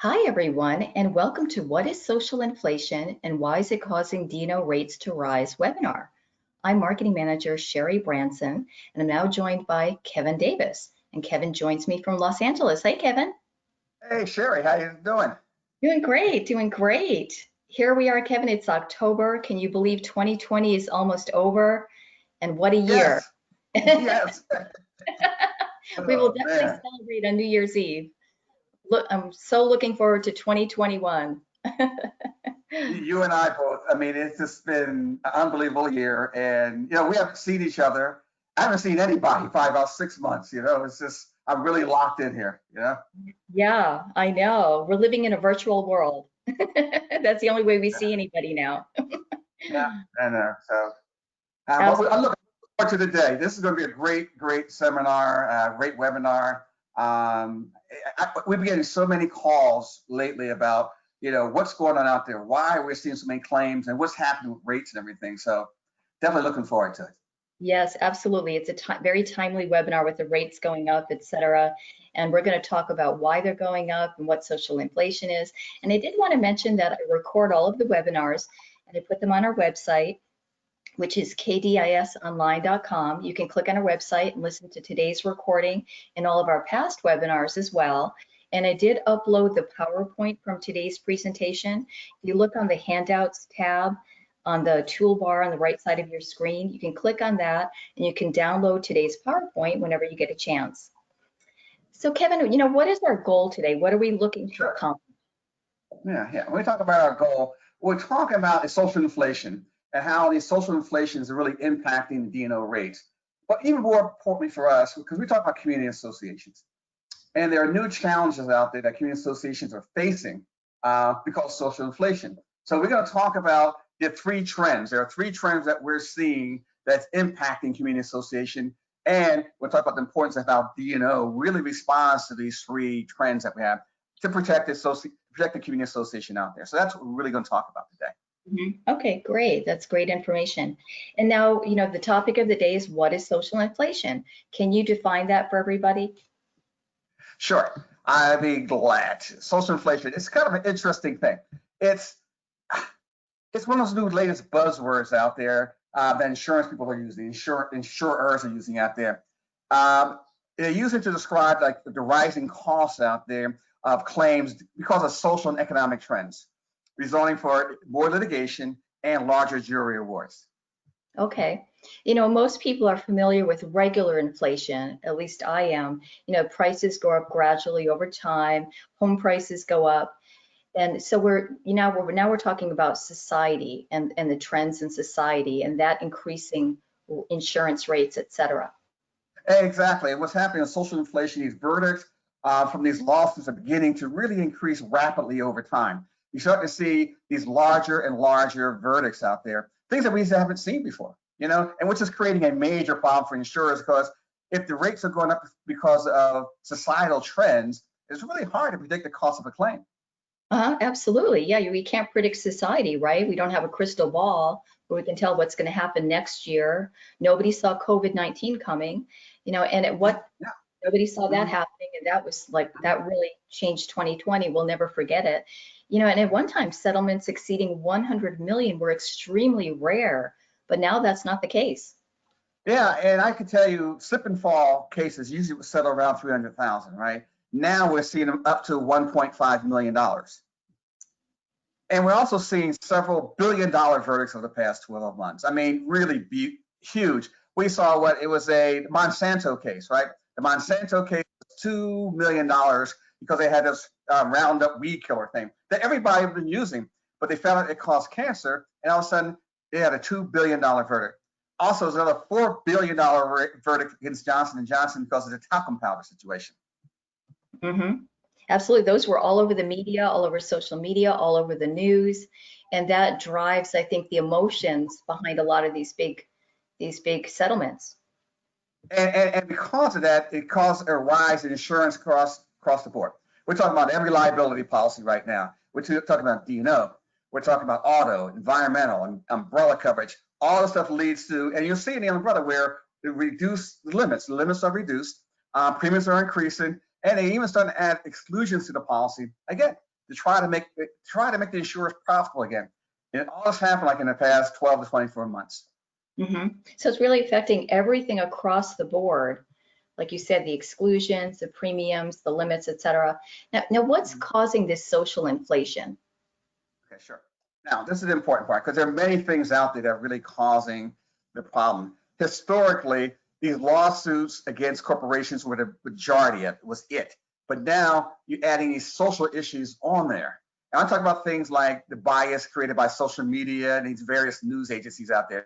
Hi, everyone, and welcome to What is Social Inflation and Why is it Causing D&O Rates to Rise webinar. I'm Marketing Manager Sherry Branson, and I'm now joined by Kevin Davis. And Kevin joins me from Los Angeles. Hey, Kevin. Hey Sherry, how you doing? Doing great, doing great. Here we are, Kevin. It's October. Can you believe 2020 is almost over? And what a year. Yes, yes. We will Oh definitely man, celebrate on New Year's Eve. Look, I'm so looking forward to 2021. you and I both. I mean, it's just been an unbelievable year, and we haven't seen each other. I haven't seen anybody for about 6 months. It's just I'm really locked in here. Yeah, I know. We're living in a virtual world. That's the only way we see anybody now. Yeah, I know. So, but I'm Absolutely. looking forward to the day. This is going to be a great, great seminar, great webinar. We've been getting so many calls lately about what's going on out there, why we're seeing so many claims, and what's happening with rates and everything. So, definitely looking forward to it. Yes, absolutely. It's a very timely webinar with the rates going up, et cetera. And we're going to talk about why they're going up and what social inflation is. And I did want to mention that I record all of the webinars and I put them on our website, which is kdisonline.com. You can click on our website and listen to today's recording and all of our past webinars as well. And I did upload the PowerPoint from today's presentation. If you look on the handouts tab on the toolbar on the right side of your screen, you can click on that and you can download today's PowerPoint whenever you get a chance. So Kevin, what is our goal today? What are we looking to Sure. accomplish? Yeah. When we talk about our goal, we're talking about is social inflation and how these social inflations are really impacting the D&O rates. But even more importantly for us, because we talk about community associations, and there are new challenges out there that community associations are facing because of social inflation. So we're going to talk about the three trends. There are three trends that we're seeing that's impacting community association, and we'll talk about the importance of how D&O really responds to these three trends that we have to protect the community association out there. So that's what we're really going to talk about today. Okay, great. That's great information. And now, the topic of the day is what is social inflation? Can you define that for everybody? Sure, I'd be glad. Social inflation, it's kind of an interesting thing. It's one of those new latest buzzwords out there that insurance people are using, insurers are using out there. They use it to describe like the rising costs out there of claims because of social and economic trends, resulting for more litigation and larger jury awards. Okay. Most people are familiar with regular inflation, at least I am. Prices go up gradually over time, home prices go up. And so we're talking about society and the trends in society and that increasing insurance rates, et cetera. Exactly. And what's happening is social inflation, these verdicts from these lawsuits are beginning to really increase rapidly over time. You start to see these larger and larger verdicts out there, things that we haven't seen before, and which is creating a major problem for insurers because if the rates are going up because of societal trends, it's really hard to predict the cost of a claim. Absolutely. Yeah, we can't predict society, right? We don't have a crystal ball where we can tell what's going to happen next year. Nobody saw COVID-19 coming, and Yeah. nobody saw that Mhm. happening. And that really changed 2020. We'll never forget it. And at one time, settlements exceeding 100 million were extremely rare, but now that's not the case. Yeah, and I can tell you, slip and fall cases usually would settle around 300,000, right? Now we're seeing them up to $1.5 million. And we're also seeing several $billion verdicts over the past 12 months. I mean, really huge. We saw it was a Monsanto case, right? The Monsanto case was $2 million because they had this Roundup weed killer thing that everybody had been using, but they found out it caused cancer, and all of a sudden they had a $2 billion verdict. Also, there's another $4 billion verdict against Johnson & Johnson because of the talcum powder situation. Mm-hmm. Absolutely. Those were all over the media, all over social media, all over the news. And that drives, I think, the emotions behind a lot of these big settlements. And because of that, it caused a rise in insurance across the board. We're talking about every liability policy right now. We're talking about D&O. We're talking about auto, environmental, and umbrella coverage. All the stuff leads to, and you'll see in the umbrella where the limits are reduced, premiums are increasing, and they even start to add exclusions to the policy. Again, to try to make the insurers profitable again. And all this happened like in the past 12 to 24 months. So it's really affecting everything across the board. Like you said, the exclusions, the premiums, the limits, et cetera. Now what's causing this social inflation? Okay, sure. Now, this is the important part because there are many things out there that are really causing the problem. Historically, these lawsuits against corporations were the majority of it, was it. But now you're adding these social issues on there. And I'm talking about things like the bias created by social media and these various news agencies out there,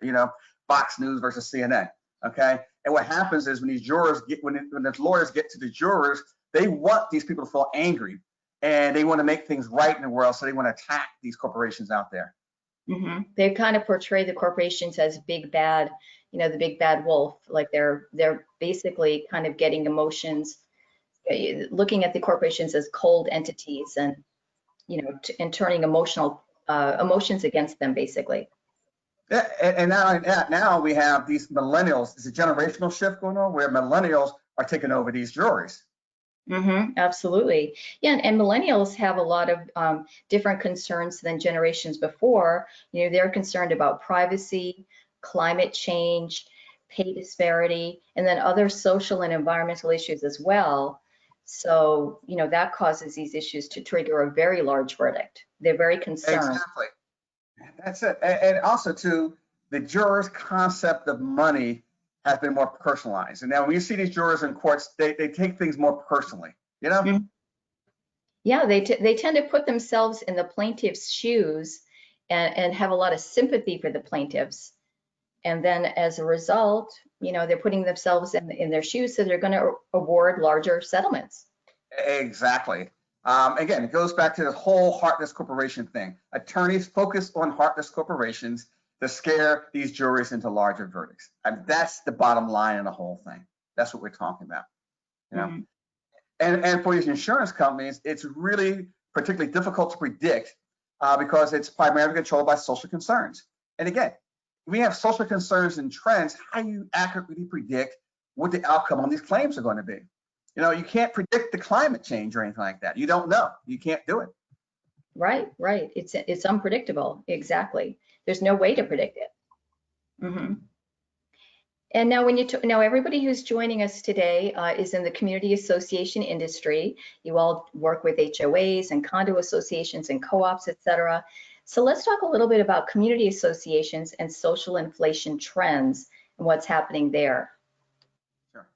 Fox News versus CNN, okay? And what happens is when these jurors when the lawyers get to the jurors, they want these people to feel angry and they want to make things right in the world, so they want to attack these corporations out there. They kind of portray the corporations as big bad, the big bad wolf, like they're basically kind of getting emotions, looking at the corporations as cold entities and, and turning emotions against them, basically. Yeah, and now we have these millennials. There's a generational shift going on where millennials are taking over these juries. Absolutely. Yeah, and millennials have a lot of different concerns than generations before. They're concerned about privacy, climate change, pay disparity, and then other social and environmental issues as well. So, that causes these issues to trigger a very large verdict. They're very concerned. Exactly. That's it. And also, too, the jurors' concept of money has been more personalized. And now when you see these jurors in courts, they take things more personally, Yeah, they tend to put themselves in the plaintiff's shoes and have a lot of sympathy for the plaintiffs. And then as a result, they're putting themselves in their shoes, so they're going to award larger settlements. Exactly. Again, it goes back to the whole heartless corporation thing. Attorneys focus on heartless corporations to scare these juries into larger verdicts. And that's the bottom line in the whole thing. That's what we're talking about. And for these insurance companies, it's really particularly difficult to predict because it's primarily controlled by social concerns. And again, we have social concerns and trends. How do you accurately predict what the outcome on these claims are going to be? You can't predict the climate change or anything like that. You don't know. You can't do it. Right. It's unpredictable. Exactly. There's no way to predict it. And now, now everybody who's joining us today is in the community association industry. You all work with HOAs and condo associations and co-ops, et cetera. So let's talk a little bit about community associations and social inflation trends and what's happening there. Sure.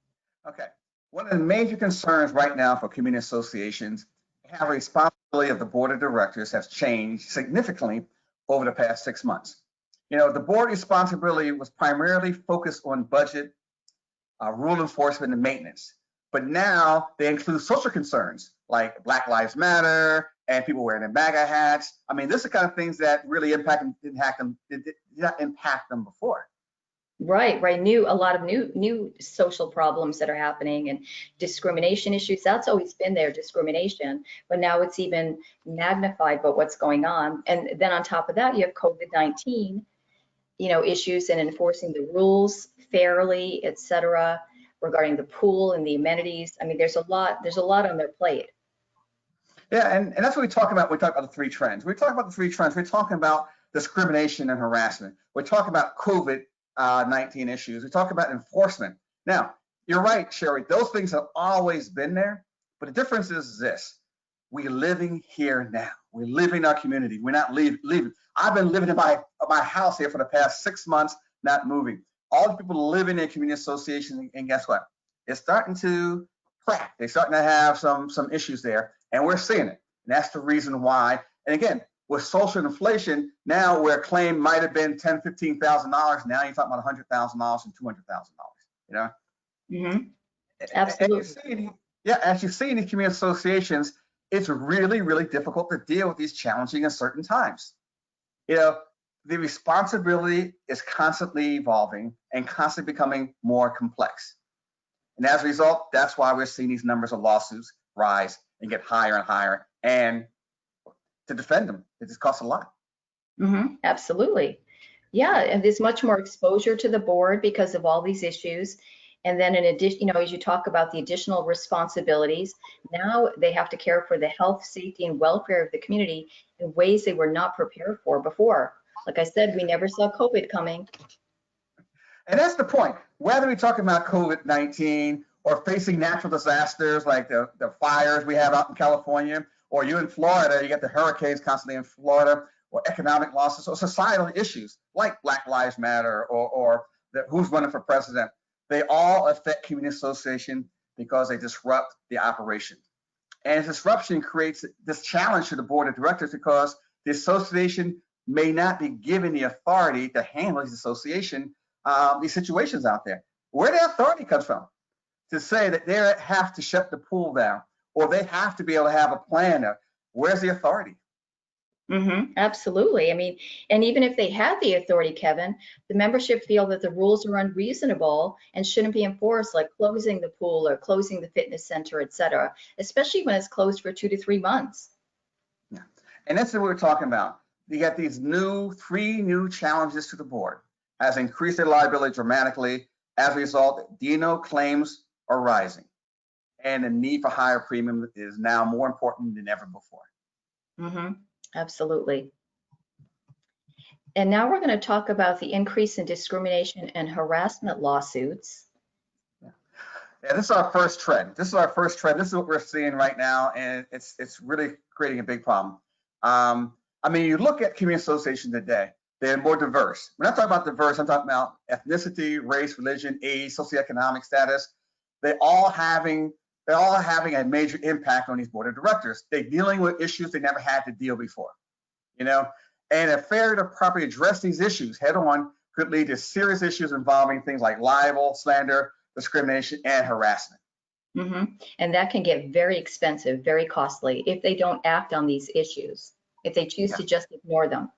Okay. One of the major concerns right now for community associations have a responsibility of the board of directors has changed significantly over the past 6 months. The board responsibility was primarily focused on budget, rule enforcement, and maintenance. But now they include social concerns like Black Lives Matter and people wearing their MAGA hats. I mean, this is the kind of things that really did not impact them before. Right. A lot of new social problems that are happening and discrimination issues. That's always been there, discrimination, but now it's even magnified by what's going on. And then on top of that, you have COVID-19, issues in enforcing the rules fairly, et cetera, regarding the pool and the amenities. I mean, there's a lot on their plate. Yeah, and that's what we talk about. We talk about the three trends. We're talking about discrimination and harassment. We're talking about COVID-19 issues. We talk about enforcement. Now, you're right, Sherry. Those things have always been there, but the difference is this: we're living here now. We live in our community. We're not leaving. I've been living in my house here for the past 6 months, not moving. All the people living in community associations, and guess what? It's starting to crack. They're starting to have some issues there, and we're seeing it. And that's the reason why. And again, with social inflation, now where a claim might have been $10,000, $15,000, now you're talking about $100,000 and $200,000. Absolutely. As you see in these community associations, it's really, really difficult to deal with these challenging and certain times. The responsibility is constantly evolving and constantly becoming more complex. And as a result, that's why we're seeing these numbers of lawsuits rise and get higher and higher. And to defend them, it just costs a lot. Absolutely. Yeah, and there's much more exposure to the board because of all these issues. And then in addition, you know, as you talk about the additional responsibilities, now they have to care for the health, safety, and welfare of the community in ways they were not prepared for before. Like I said, we never saw COVID coming. And that's the point. Whether we're talking about COVID-19 or facing natural disasters like the fires we have out in California, or you in Florida, you get the hurricanes constantly in Florida, or economic losses, or societal issues like Black Lives Matter, or who's running for president, they all affect community association because they disrupt the operation. And disruption creates this challenge to the board of directors because the association may not be given the authority to handle these situations out there. Where the authority comes from to say that they have to shut the pool down or they have to be able to have a plan. Where's the authority? Absolutely. I mean, and even if they had the authority, Kevin, the membership feel that the rules are unreasonable and shouldn't be enforced, like closing the pool or closing the fitness center, et cetera, especially when it's closed for 2 to 3 months. Yeah. And that's what we're talking about. You got these three new challenges to the board, has increased their liability dramatically. As a result, D&O claims are rising, and the need for higher premium is now more important than ever before. Absolutely. And now we're going to talk about the increase in discrimination and harassment lawsuits. Yeah, this is our first trend. This is what we're seeing right now, and it's really creating a big problem. I mean, you look at community associations today, they're more diverse. When I talk about diverse, I'm talking about ethnicity, race, religion, age, socioeconomic status. They're all having a major impact on these board of directors. They're dealing with issues they never had to deal before, you know? And a failure to properly address these issues head on could lead to serious issues involving things like libel, slander, discrimination, and harassment. And that can get very expensive, very costly if they don't act on these issues, if they choose to just ignore them.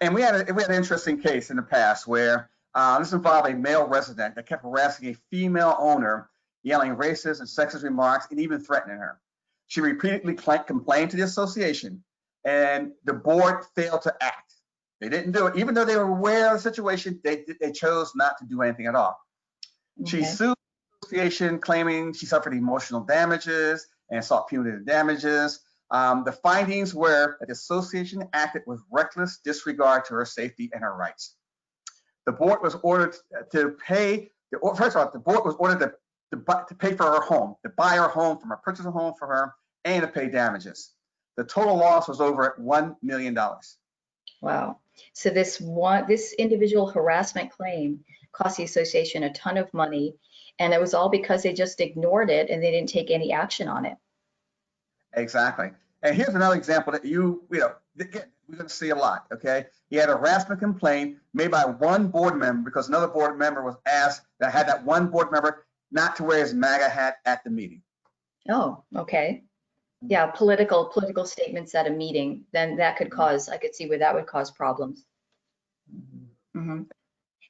And we had an interesting case in the past where this involved a male resident that kept harassing a female owner, yelling racist and sexist remarks and even threatening her. She repeatedly complained to the association, and the board failed to act. They didn't do it. Even though they were aware of the situation, they chose not to do anything at all. She sued the association, claiming she suffered emotional damages and sought punitive damages. The findings were that the association acted with reckless disregard to her safety and her rights. The board was ordered to pay. First of all, the board was ordered to pay for her home, to buy her home from her, purchase a home for her, and to pay damages. The total loss was over $1 million. Wow. So this individual harassment claim cost the association a ton of money, and it was all because they just ignored it and they didn't take any action on it. Exactly. And here's another example that again, we're going to see a lot. Okay, he had a harassment complaint made by one board member because another board member was asked that had that one board member not to wear his MAGA hat at the meeting. Oh, okay. Yeah, political statements at a meeting, then that could cause, I could see where that would cause problems. And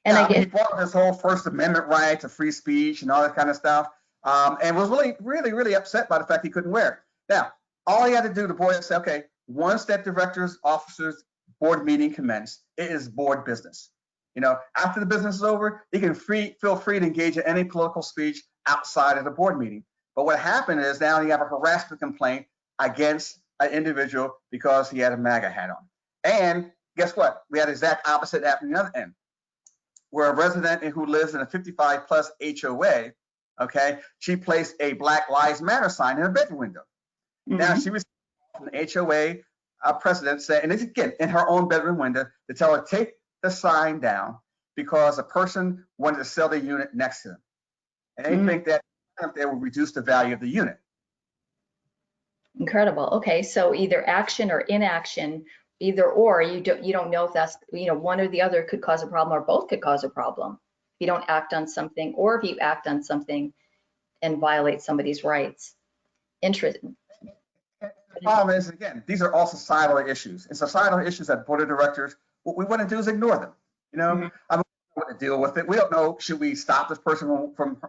he brought up this whole First Amendment right to free speech and all that kind of stuff, and was really upset by the fact he couldn't wear it. Now, all he had to do, the board said, okay, once that director's officers board meeting commenced, it is board business. You know, after the business is over, he can feel free to engage in any political speech outside of the board meeting. But what happened is now you have a harassment complaint against an individual because he had a MAGA hat on. And guess what? We had the exact opposite happening on the other end, where a resident who lives in a 55 plus HOA, okay, she placed a Black Lives Matter sign in her bedroom window. Now she was from the HOA president saying, and it's again in her own bedroom window, to tell her take the sign down because a person wanted to sell the unit next to them. And they think that they will reduce the value of the unit. Incredible. Okay, so either action or inaction, either or, you don't know if that's, one or the other could cause a problem, or both could cause a problem. If you don't act on something, or if you act on something and violate somebody's rights. Interesting. The problem is, again, these are all societal issues, and societal issues that board of directors, what we want to do is ignore them. I mean, we don't know what to deal with it. We don't know, should we stop this person from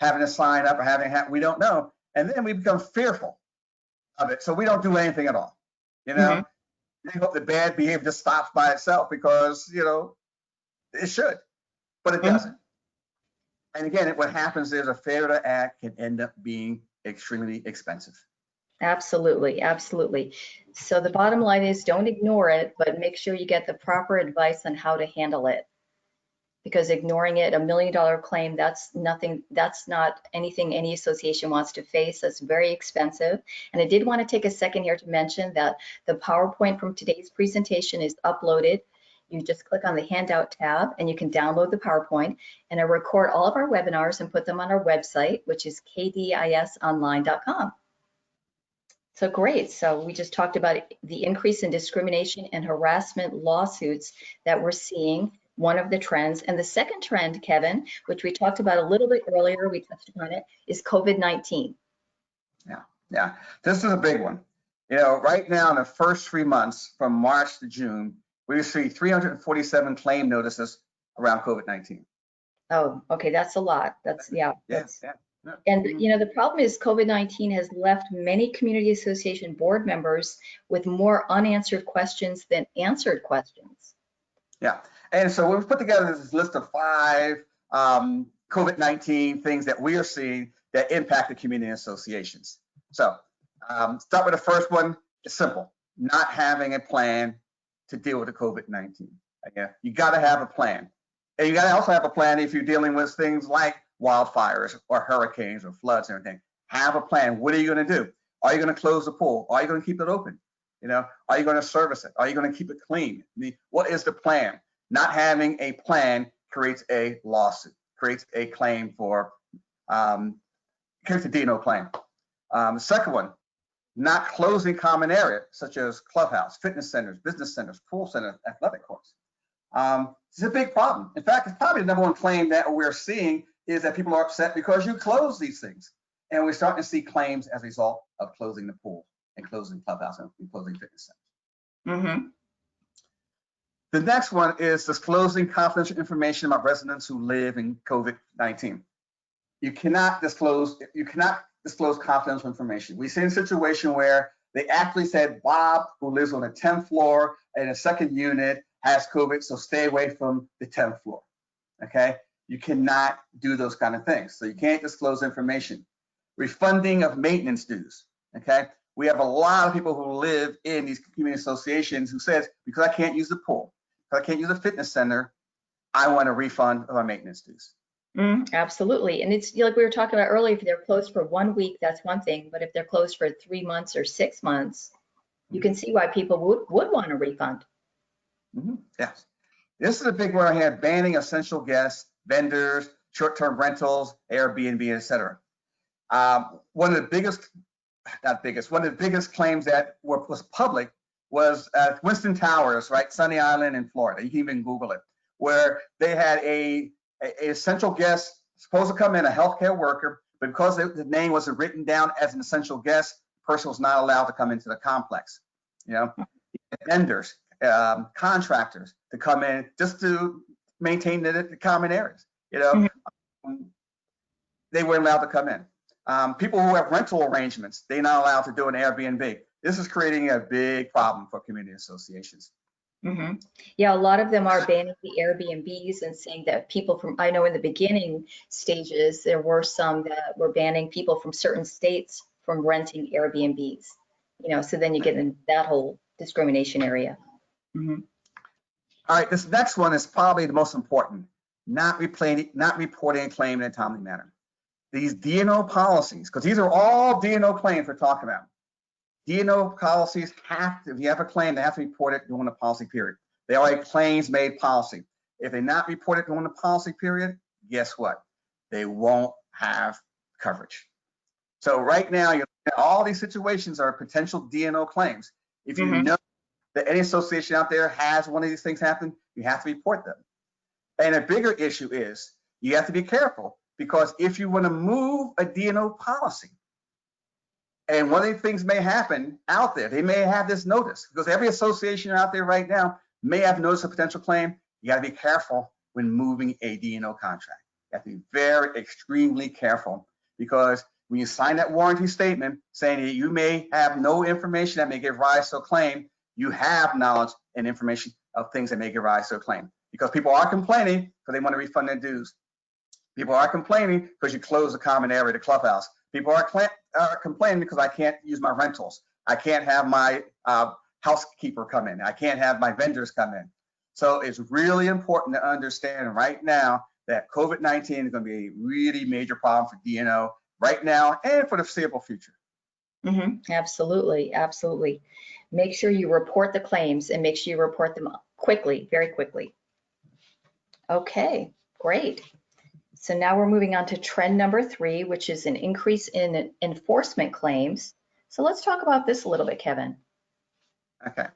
having a sign up or having a hat? We don't know. And then we become fearful of it. So we don't do anything at all. We hope the bad behavior just stops by itself because, it should, but it doesn't. And again, what happens is a failure to act can end up being extremely expensive. Absolutely, absolutely. So the bottom line is don't ignore it, but make sure you get the proper advice on how to handle it. Because ignoring it, $1 million claim, that's nothing, that's not anything any association wants to face. That's very expensive. And I did want to take a second here to mention that the PowerPoint from today's presentation is uploaded. You just click on the handout tab and you can download the PowerPoint. And I record all of our webinars and put them on our website, which is kdisonline.com. So great. So we just talked about the increase in discrimination and harassment lawsuits that we're seeing, one of the trends. And the second trend, Kevin, which we talked about a little bit earlier, we touched upon it, is COVID-19. Yeah, this is a big one. You know, right now in the first 3 months from March to June, we received 347 claim notices around COVID-19. Oh, okay, that's a lot. That's, yeah. Yeah. And, you know, the problem is COVID-19 has left many community association board members with more unanswered questions than answered questions. Yeah, and so we've put together this list of 5 COVID-19 things that we are seeing that impact the community associations. So start with the first one. It's simple: not having a plan to deal with the COVID-19. Yeah, you got to have a plan, and you got to also have a plan if you're dealing with things like wildfires or hurricanes or floods and everything. Have a plan. What are you going to do? Are you going to close the pool? Are you going to keep it open? You know, are you going to service it? Are you going to keep it clean? I mean, what is the plan? Not having a plan creates a lawsuit, creates a claim for, creates a D&O claim. The second one, not closing common areas such as clubhouse, fitness centers, business centers, pool centers, athletic courts. It's a big problem. In fact, it's probably the number one claim that we're seeing is that people are upset because you close these things. And we're starting to see claims as a result of closing the pool and closing clubhouse and closing fitness centers. Mm-hmm. The next one is disclosing confidential information about residents who live in COVID-19. You cannot disclose confidential information. We see a situation where they actually said Bob, who lives on the 10th floor in a second unit, has COVID, so stay away from the 10th floor. Okay? You cannot do those kind of things. So you can't disclose information. Refunding of maintenance dues. Okay? We have a lot of people who live in these community associations who says, because I can't use the pool, because I can't use a fitness center, I want a refund of our maintenance dues. Absolutely. And it's like we were talking about earlier, if they're closed for 1 week, that's one thing. But if they're closed for 3 months or 6 months, you can see why people would want a refund. Yes. This is a big one I had: banning essential guests, vendors, short-term rentals, Airbnb, etc. One of the biggest claims that was public was at Winston Towers, right? Sunny Island in Florida. You can even Google it, where they had a essential guest supposed to come in, a healthcare worker, but because the name wasn't written down as an essential guest, the person was not allowed to come into the complex. You know, vendors, contractors to come in just to maintain the common areas. You know, they weren't allowed to come in. People who have rental arrangements, they're not allowed to do an Airbnb. This is creating a big problem for community associations. Yeah, a lot of them are banning the Airbnbs and saying that people from, I know in the beginning stages, there were some that were banning people from certain states from renting Airbnbs, you know, so then you get in that whole discrimination area. All right, this next one is probably the most important: not reporting a claim in a timely manner. These D&O policies, because these are all D&O claims we're talking about. D&O policies have to, if you have a claim, they have to report it during the policy period. They are a claims made policy. If they're not reported during the policy period, guess what? They won't have coverage. So right now, all these situations are potential D&O claims. If you know that any association out there has one of these things happen, you have to report them. And a bigger issue is you have to be careful, because if you want to move a D&O policy, and one of the things may happen out there, they may have this notice, because every association out there right now may have notice of potential claim. You got to be careful when moving a D&O contract. You have to be very extremely careful, because when you sign that warranty statement saying that you may have no information that may give rise to a claim, you have knowledge and information of things that may give rise to a claim, because people are complaining because they want to refund their dues. People are complaining because you close the common area, the clubhouse. People are complaining because I can't use my rentals. I can't have my housekeeper come in. I can't have my vendors come in. So it's really important to understand right now that COVID-19 is going to be a really major problem for DNO right now and for the foreseeable future. Absolutely, absolutely. Make sure you report the claims and make sure you report them quickly, very quickly. Okay, great. So now we're moving on to trend number 3, which is an increase in enforcement claims. So let's talk about this a little bit, Kevin. Okay.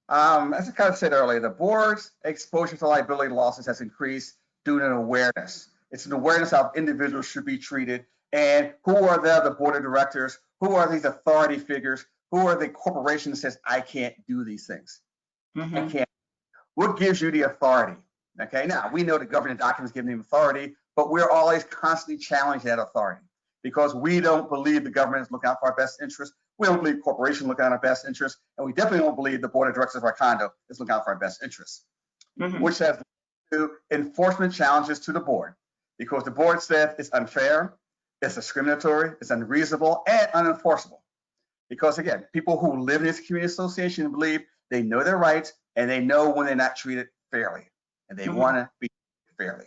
As I kind of said earlier, the board's exposure to liability losses has increased due to an awareness. It's an awareness of how individuals should be treated and who are the board of directors, who are these authority figures, who are the corporation that says, I can't do these things. I can't. What gives you the authority? Okay, now we know the governing documents give them authority, but we're always constantly challenging that authority because we don't believe the government is looking out for our best interest. We don't believe corporations look out for our best interest, and we definitely don't believe the board of directors of our condo is looking out for our best interests, which has led to enforcement challenges to the board because the board said it's unfair, it's discriminatory, it's unreasonable, and unenforceable. Because again, people who live in this community association believe they know their rights and they know when they're not treated fairly, and they want to be fairly.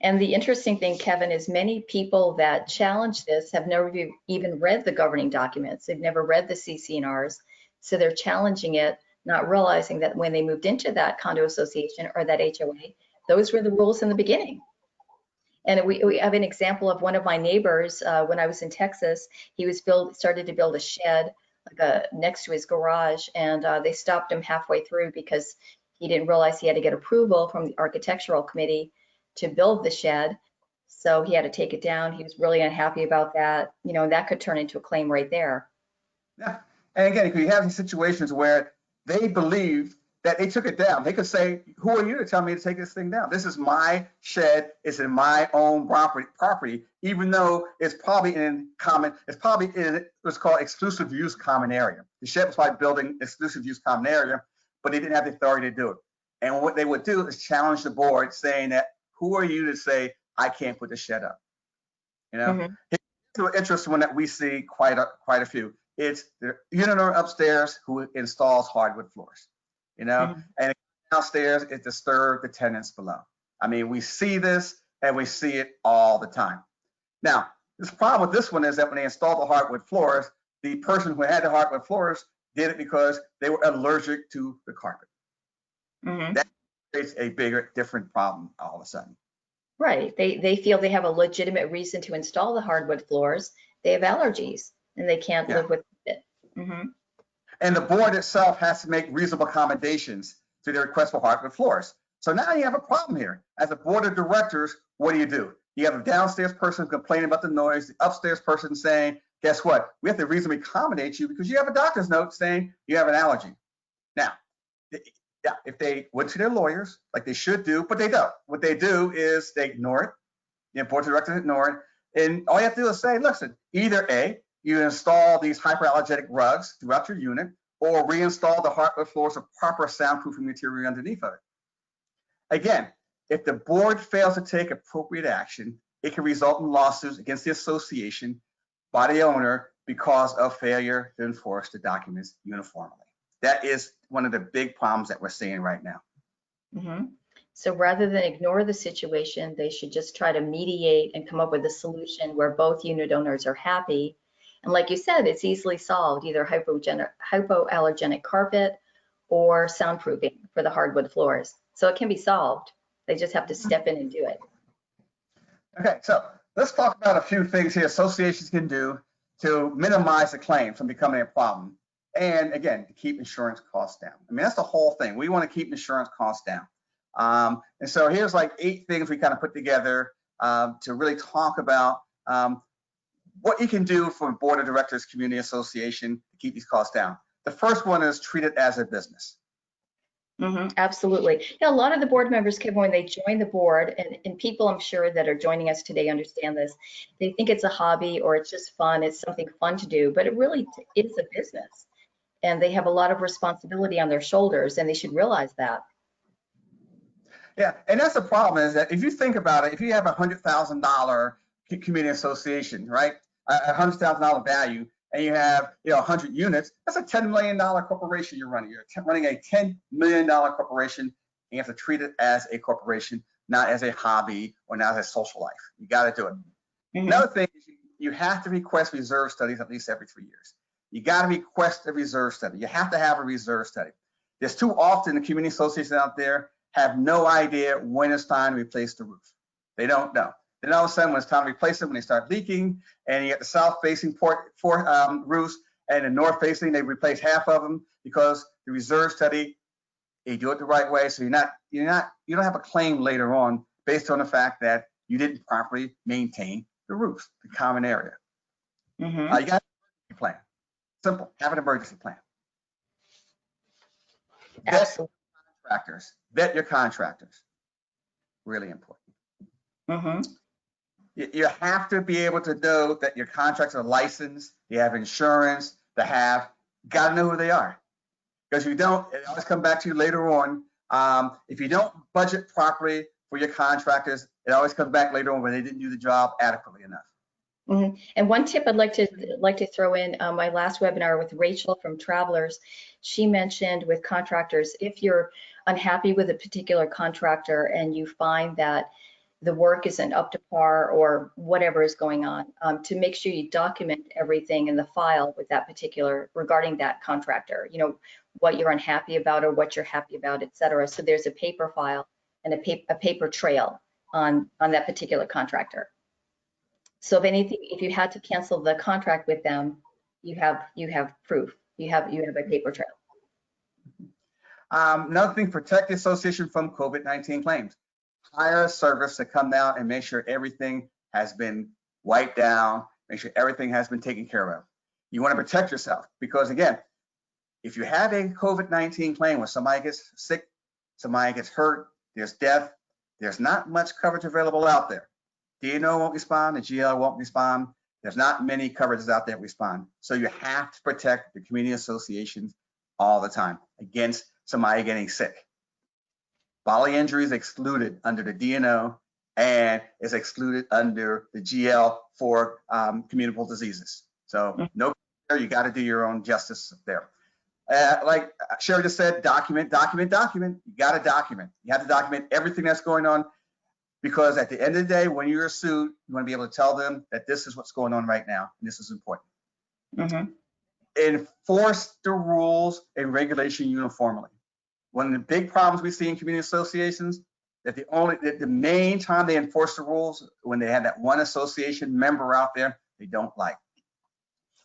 And the interesting thing, Kevin, is many people that challenge this have never even read the governing documents. They've never read the CC&Rs. So they're challenging it, not realizing that when they moved into that condo association or that HOA, those were the rules in the beginning. And we have an example of one of my neighbors when I was in Texas. He was started to build a shed next to his garage, and they stopped him halfway through because he didn't realize he had to get approval from the architectural committee to build the shed. So he had to take it down. He was really unhappy about that. You know, that could turn into a claim right there. Yeah, and again, if you have these situations where they believe that they took it down, they could say, who are you to tell me to take this thing down? This is my shed, it's in my own property, even though it's probably in what's called exclusive use common area. The shed was probably building exclusive use common area, but they didn't have the authority to do it. And what they would do is challenge the board saying that, who are you to say, I can't put the shed up? You know, here's an interesting one that we see quite a few. It's the unit owner upstairs who installs hardwood floors, you know, and downstairs it disturbs the tenants below. I mean, we see this and we see it all the time. Now, this problem with this one is that when they installed the hardwood floors, the person who had the hardwood floors did it because they were allergic to the carpet. That creates a bigger, different problem all of a sudden. Right. They feel they have a legitimate reason to install the hardwood floors. They have allergies and they can't live with it. And the board itself has to make reasonable accommodations to their request for hardwood floors. So now you have a problem here. As a board of directors, what do? You have a downstairs person complaining about the noise, the upstairs person saying, guess what? We have to reasonably accommodate you because you have a doctor's note saying you have an allergy. Now, if they went to their lawyers, like they should do, but they don't. What they do is they ignore it. The board of directors ignore it. And all you have to do is say, listen, either A, you install these hyperallergenic rugs throughout your unit, or reinstall the hardwood floors with proper soundproofing material underneath of it. Again, if the board fails to take appropriate action, it can result in lawsuits against the association by the owner because of failure to enforce the documents uniformly. That is one of the big problems that we're seeing right now. So rather than ignore the situation, they should just try to mediate and come up with a solution where both unit owners are happy. And like you said, it's easily solved, either hypoallergenic carpet or soundproofing for the hardwood floors. So it can be solved. They just have to step in and do it. Okay, so let's talk about a few things here associations can do to minimize the claim from becoming a problem. And again, to keep insurance costs down. I mean, that's the whole thing. We want to keep insurance costs down. And so here's like 8 things we kind of put together to really talk about what you can do for a board of directors community association to keep these costs down. The first one is treat it as a business. Absolutely. Yeah, a lot of the board members, Kevin, when they join the board, and people I'm sure that are joining us today understand this, they think it's a hobby or it's just fun, it's something fun to do, but it really is a business. And they have a lot of responsibility on their shoulders, and they should realize that. Yeah, and that's the problem is that if you think about it, if you have $100,000 community association, right, $100,000 value, and you have 100 units, that's a $10 million corporation you're running. You're running a $10 million corporation, and you have to treat it as a corporation, not as a hobby or not as a social life. You got to do it. Mm-hmm. Another thing is you have to request reserve studies at least every 3 years. You got to request a reserve study. You have to have a reserve study. There's too often the community associations out there have no idea when it's time to replace the roof. They don't know. Then all of a sudden, when it's time to replace it, when they start leaking, and you get the south-facing roofs and the north-facing, they replace half of them because the reserve study, they do it the right way. So you don't have a claim later on based on the fact that you didn't properly maintain the roofs, the common area. Mm-hmm. You got an emergency plan. Simple. Have an emergency plan. Absolutely. Vet your contractors. Really important. Mm-hmm. You have to be able to know that your contractors are licensed, they have insurance, got to know who they are. Because you don't, it always come back to you later on. If you don't budget properly for your contractors, it always comes back later on when they didn't do the job adequately enough. Mm-hmm. And one tip I'd like to throw in, my last webinar with Rachel from Travelers, she mentioned with contractors, if you're unhappy with a particular contractor and you find that the work isn't up to par or whatever is going on, to make sure you document everything in the file with that particular, regarding that contractor, what you're unhappy about or what you're happy about, et cetera. So there's a paper file and a paper trail on that particular contractor. So if you had to cancel the contract with them, you have proof. You have a paper trail. Another thing, protect the association from COVID-19 claims. Hire a service to come down and make sure everything has been wiped down, make sure everything has been taken care of. You want to protect yourself because, again, if you have a COVID-19 claim where somebody gets sick, somebody gets hurt, there's death, there's not much coverage available out there. DNO won't respond, the GL won't respond. There's not many coverages out there that respond. So you have to protect the community associations all the time against somebody getting sick. Bodily injury is excluded under the DNO and is excluded under the GL for communicable diseases. So no, you got to do your own justice there. Like Sherry just said, document. You got to document. You have to document everything that's going on because at the end of the day, when you're sued, you want to be able to tell them that this is what's going on right now and this is important. Mm-hmm. Enforce the rules and regulation uniformly. One of the big problems we see in community associations that the main time they enforce the rules when they have that one association member out there they don't like.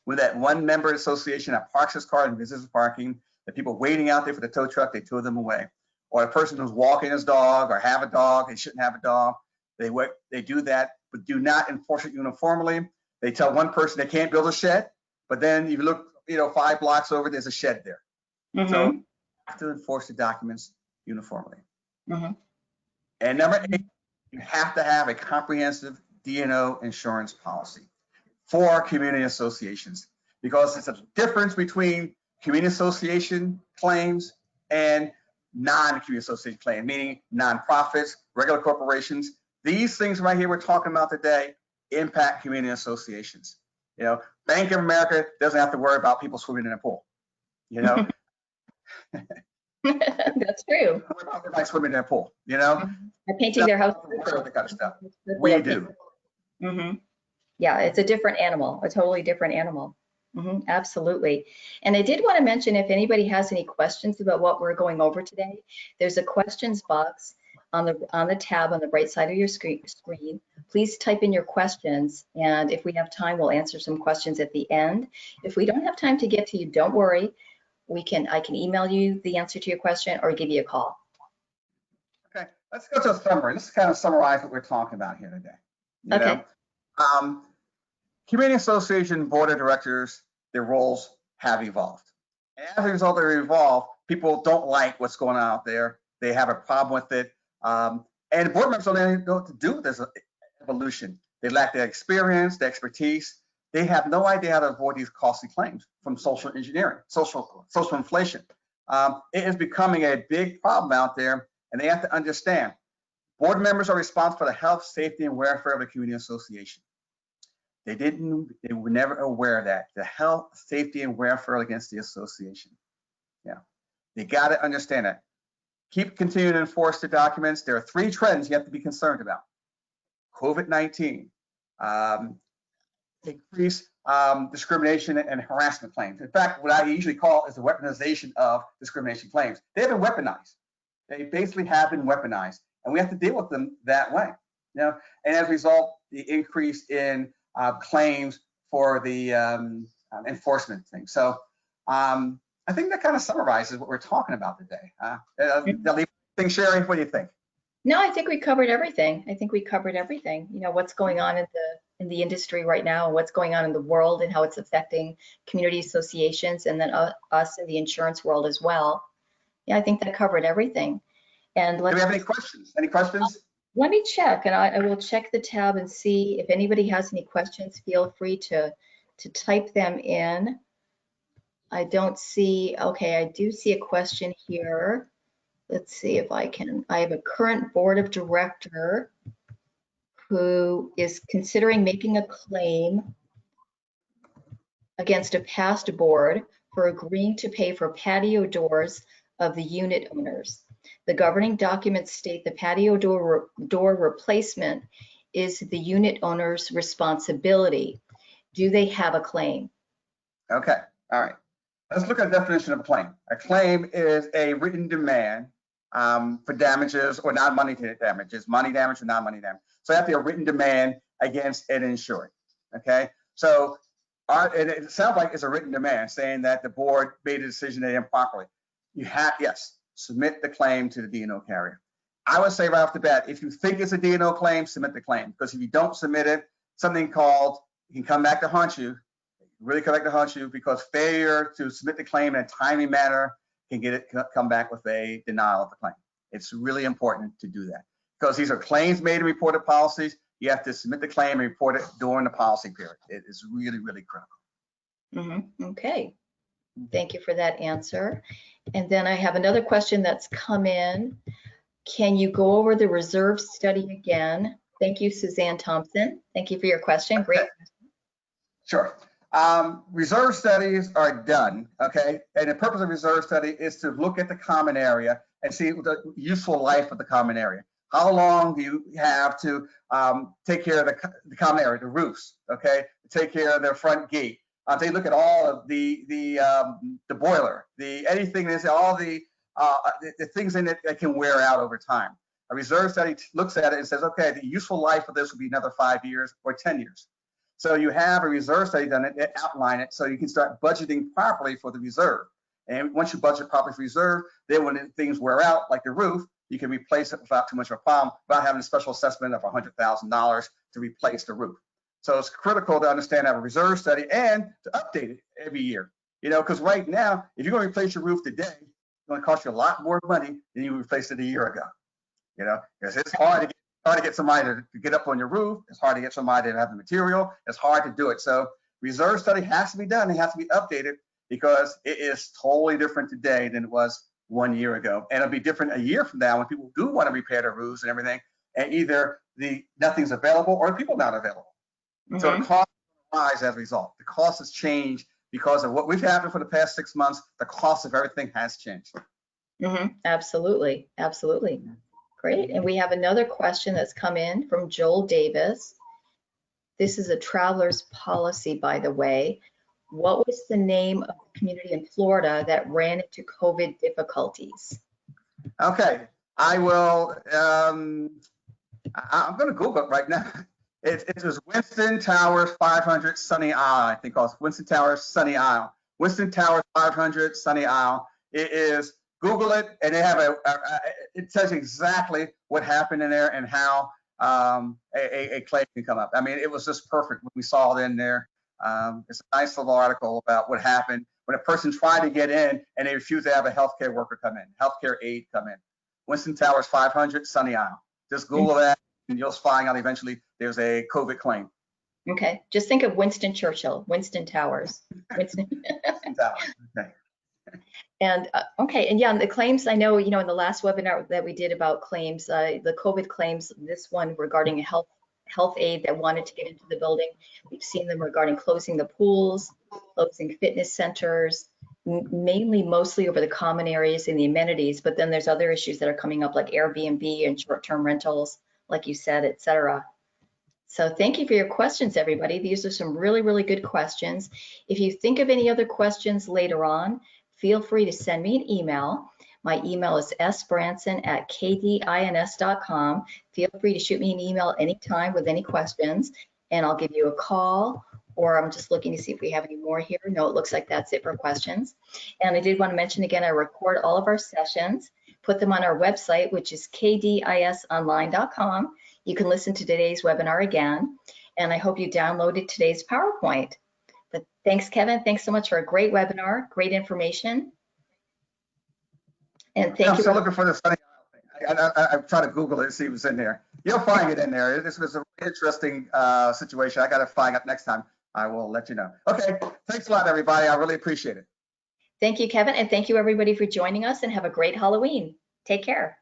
With that one member association that parks his car in business parking, the people waiting out there for the tow truck, they tow them away. Or a person who's walking his dog or have a dog, they shouldn't have a dog. They do that, but do not enforce it uniformly. They tell one person they can't build a shed, but then you look, 5 blocks over, there's a shed there. Mm-hmm. So you have to enforce the documents uniformly. Mm-hmm. And number 8, you have to have a comprehensive D&O insurance policy for community associations because it's a difference between community association claims and non-community association claims, meaning nonprofits, regular corporations. These things right here we're talking about today impact community associations. Bank of America doesn't have to worry about people swimming in a pool. That's true. Everybody swimming in a pool, They're painting their house. That kind of stuff. We do. Mm-hmm. Yeah, it's a different animal, a totally different animal. Mm-hmm. Absolutely. And I did want to mention, if anybody has any questions about what we're going over today, there's a questions box on the tab on the right side of your screen. Please type in your questions, and if we have time, we'll answer some questions at the end. If we don't have time to get to you, don't worry. I can email you the answer to your question or give you a call. Okay, let's go to a summary. Let's kind of summarize what we're talking about here today. Okay. Community association board of directors, their roles have evolved. And as a result of their evolve, people don't like what's going on out there. They have a problem with it. And board members don't know what to do with this evolution. They lack the experience, the expertise. They have no idea how to avoid these costly claims from social engineering, social inflation. It is becoming a big problem out there, and they have to understand Board members are responsible for the health, safety, and welfare of the community association. They were never aware of that. The health, safety, and welfare against the association. Yeah, they got to understand that. Continue to enforce the documents. There are 3 trends you have to be concerned about. COVID-19, increased discrimination and harassment claims. In fact, what I usually call is the weaponization of discrimination claims. They have been weaponized. They basically have been weaponized, and we have to deal with them that way. You know, and as a result, the increase in claims for the enforcement thing. So I think that kind of summarizes what we're talking about today. Sherry, what do you think? No, I think we covered everything. You know, what's going on in the industry right now, and what's going on in the world, and how it's affecting community associations, and then us in the insurance world as well. Yeah, I think that covered everything. And do we have any questions? Any questions? Let me check, and I will check the tab and see if anybody has any questions. Feel free to type them in. I don't see, okay, I do see a question here. Let's see if I have a current board of director who is considering making a claim against a past board for agreeing to pay for patio doors of the unit owners. The governing documents state the patio door replacement is the unit owner's responsibility. Do they have a claim? Okay, all right. Let's look at the definition of a claim. A claim is a written demand for damages or non-monetary damages, money damage or non-money damage. So that have to be a written demand against an insured. Okay, so and it sounds like it's a written demand saying that the board made a decision improperly. You have, yes, submit the claim to the D&O carrier. I would say right off the bat, if you think it's a D&O claim, submit the claim, because if you don't submit it, something called, it can come back to haunt you, really come back to haunt you, because failure to submit the claim in a timely manner can come back with a denial of the claim. It's really important to do that, because these are claims made and reported policies. You have to submit the claim and report it during the policy period. It is really, really critical. Okay, thank you for that answer. And then I have another question that's come in. Can you go over the reserve study again? Thank you, Suzanne Thompson. Thank you for your question. Great. Sure. Reserve studies are done, okay? And the purpose of reserve study is to look at the common area and see the useful life of the common area. How long do you have to take care of the common area, the roofs, okay? Take care of their front gate. They look at all of the boiler, anything that's all the things in it that can wear out over time. A reserve study looks at it and says, okay, the useful life of this will be another 5 years or 10 years. So you have a reserve study done, it outline it, so you can start budgeting properly for the reserve. And once you budget properly for reserve, then when things wear out, like the roof, you can replace it without too much of a problem, without having a special assessment of $100,000 to replace the roof. So it's critical to understand that a reserve study and to update it every year. You know, because right now, if you're going to replace your roof today, it's going to cost you a lot more money than you replaced it a year ago. You know, because it's hard to get somebody to get up on your roof. It's hard to get somebody to have the material. It's hard to do it. So reserve study has to be done. It has to be updated, because it is totally different today than it was 1 year ago. And it'll be different a year from now when people do want to repair their roofs and everything, and either nothing's available or the people not available. So the cost rise as a result. The cost has changed because of what we've happened for the past 6 months. The cost of everything has changed. Absolutely, absolutely. Great. And we have another question that's come in from Joel Davis. This is a traveler's policy, by the way. What was the name of the community in Florida that ran into COVID difficulties? Okay, I will. I'm going to Google it right now. It was Winston Towers 500 Sunny Isle. I think it's Winston Towers Sunny Isle. Winston Towers 500 Sunny Isle. It is. Google it, and they have it tells you exactly what happened in there and how a claim can come up. I mean, it was just perfect when we saw it in there. It's a nice little article about what happened when a person tried to get in and they refused to have a healthcare worker come in, healthcare aide come in. Winston Towers 500 Sunny Isle. Just Google that, and you'll find out eventually there's a COVID claim. Okay, just think of Winston Churchill, Winston Towers. Winston Towers. Okay. And okay, and yeah, and the claims, I know, in the last webinar that we did about claims, the COVID claims, this one regarding a health aide that wanted to get into the building, we've seen them regarding closing the pools, closing fitness centers, mainly mostly over the common areas and the amenities, but then there's other issues that are coming up like Airbnb and short-term rentals, like you said, et cetera. So thank you for your questions, everybody. These are some really, really good questions. If you think of any other questions later on, feel free to send me an email. My email is sbranson@kdins.com. Feel free to shoot me an email anytime with any questions, and I'll give you a call, or I'm just looking to see if we have any more here. No, it looks like that's it for questions. And I did want to mention again, I record all of our sessions, put them on our website, which is kdisonline.com. You can listen to today's webinar again, and I hope you downloaded today's PowerPoint. But thanks, Kevin. Thanks so much for a great webinar, great information. And thank you. I'm still looking for the Sunny Isle thing. I'm trying to Google it and see what's in there. You'll find it in there. This was an interesting situation. I got to find out next time. I will let you know. Okay, thanks a lot, everybody. I really appreciate it. Thank you, Kevin, and thank you, everybody, for joining us, and have a great Halloween. Take care.